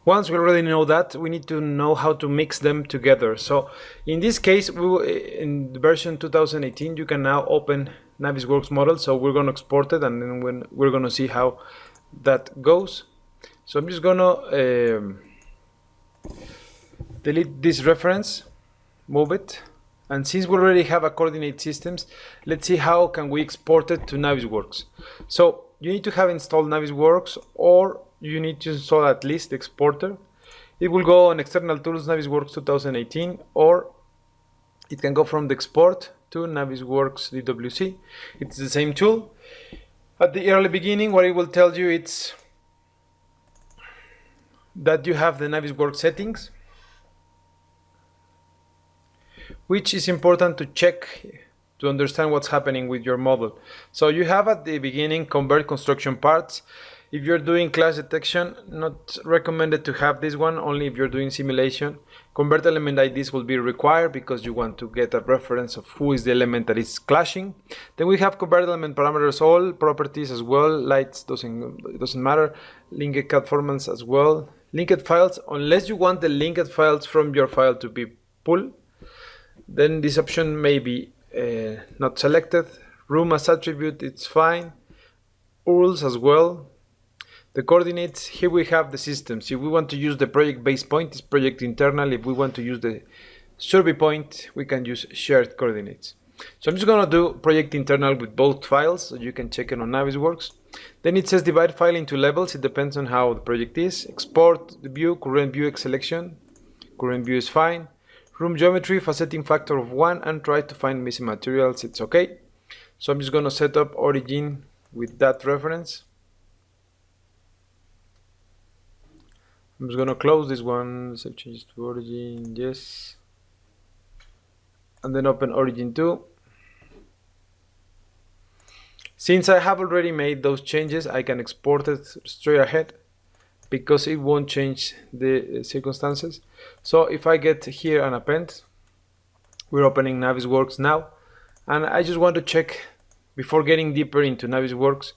Once we already know that, we need to know how to mix them together. So in this case, in the version 2018, you can now open Navisworks model. So we're going to export it, and then we're going to see how that goes. So I'm just going to delete this reference, move it, and since we already have a coordinate systems, let's see how can we export it to Navisworks. So you need to have installed Navisworks, or you need to install at least the exporter. It will go on external tools, Navisworks 2018, or it can go from the export to Navisworks NWC. It's the same tool. At the early beginning, what it will tell you it's that you have the Navisworks settings, which is important to check to understand what's happening with your model. So you have at the beginning convert construction parts. If you're doing clash detection, not recommended to have this one, only if you're doing simulation. Convert element IDs will be required because you want to get a reference of who is the element that is clashing. Then we have convert element parameters, all properties as well, lights doesn't matter, linked CAD formats as well, linked files, unless you want the linked files from your file to be pulled, then this option may be not selected. Room as attribute, it's fine. URLs as well. The coordinates, here we have the systems. If we want to use the project base point, it's project internal. If we want to use the survey point, we can use shared coordinates. So I'm just going to do project internal with both files, so you can check it on Navisworks. Then it says divide file into levels. It depends on how the project is. Export the view, current view X selection. Current view is fine. Room geometry, faceting factor of 1, and try to find missing materials. It's okay. So I'm just going to set up origin with that reference. I'm just going to close this one, save changes to origin, yes. And then open origin 2. Since I have already made those changes, I can export it straight ahead because it won't change the circumstances. So if I get here and append, we're opening Navisworks now. And I just want to check, before getting deeper into Navisworks,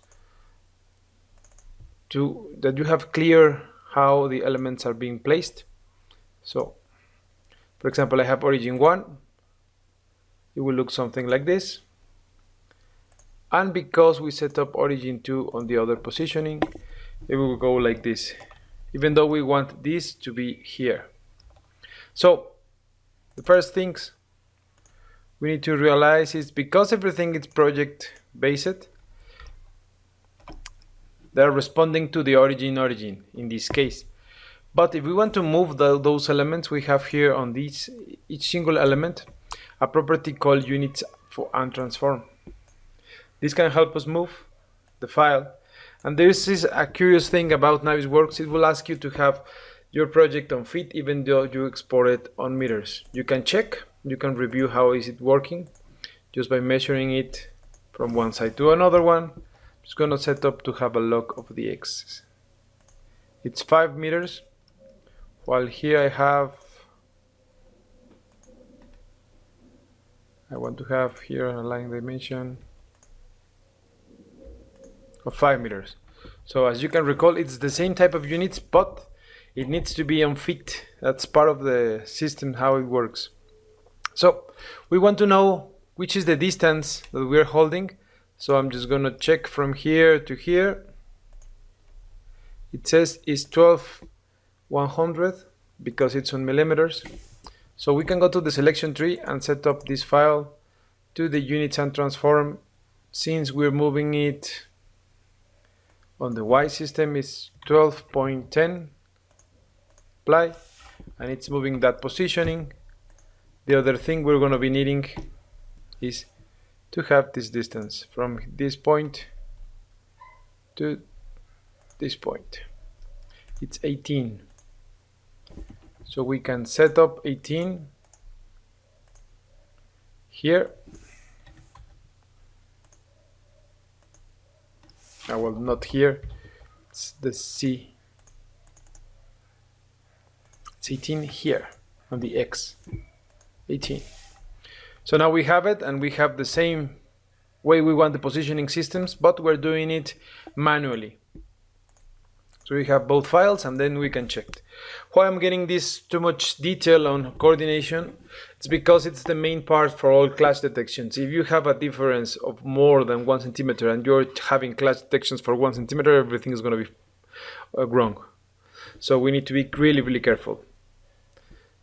that you have clear how the elements are being placed. So for example, I have origin 1, it will look something like this, and because we set up origin 2 on the other positioning, it will go like this, even though we want this to be here. So the first things we need to realize is, because everything is project based, they're responding to the origin in this case. But if we want to move those elements, we have here on each single element a property called units and transform. This can help us move the file. And this is a curious thing about Navisworks. It will ask you to have your project on feet even though you export it on meters. You can check, you can review how is it working just by measuring it from one side to another one. Just going to set up to have a log of the X. It's 5 meters, while here I want to have here a line dimension of 5 meters. So as you can recall, it's the same type of units, but it needs to be on feet. That's part of the system, how it works. So we want to know which is the distance that we're holding. So I'm just going to check from here to here. It says it's 12,100 because it's on millimeters. So we can go to the selection tree and set up this file to the units and transform. Since we're moving it on the Y system, it's 12.10 apply, and it's moving that positioning. The other thing we're going to be needing is to have this distance from this point to this point. It's 18. So we can set up 18 here. Well, not here, it's the C. It's 18 here on the X. 18. So now we have it, and we have the same way we want the positioning systems, but we're doing it manually. So we have both files and then we can check. Why I'm getting this too much detail on coordination? It's because it's the main part for all clash detections. If you have a difference of more than 1 centimeter and you're having clash detections for 1 centimeter, everything is going to be wrong. So we need to be really, really careful.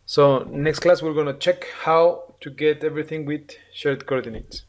So next class we're going to check how to get everything with shared coordinates.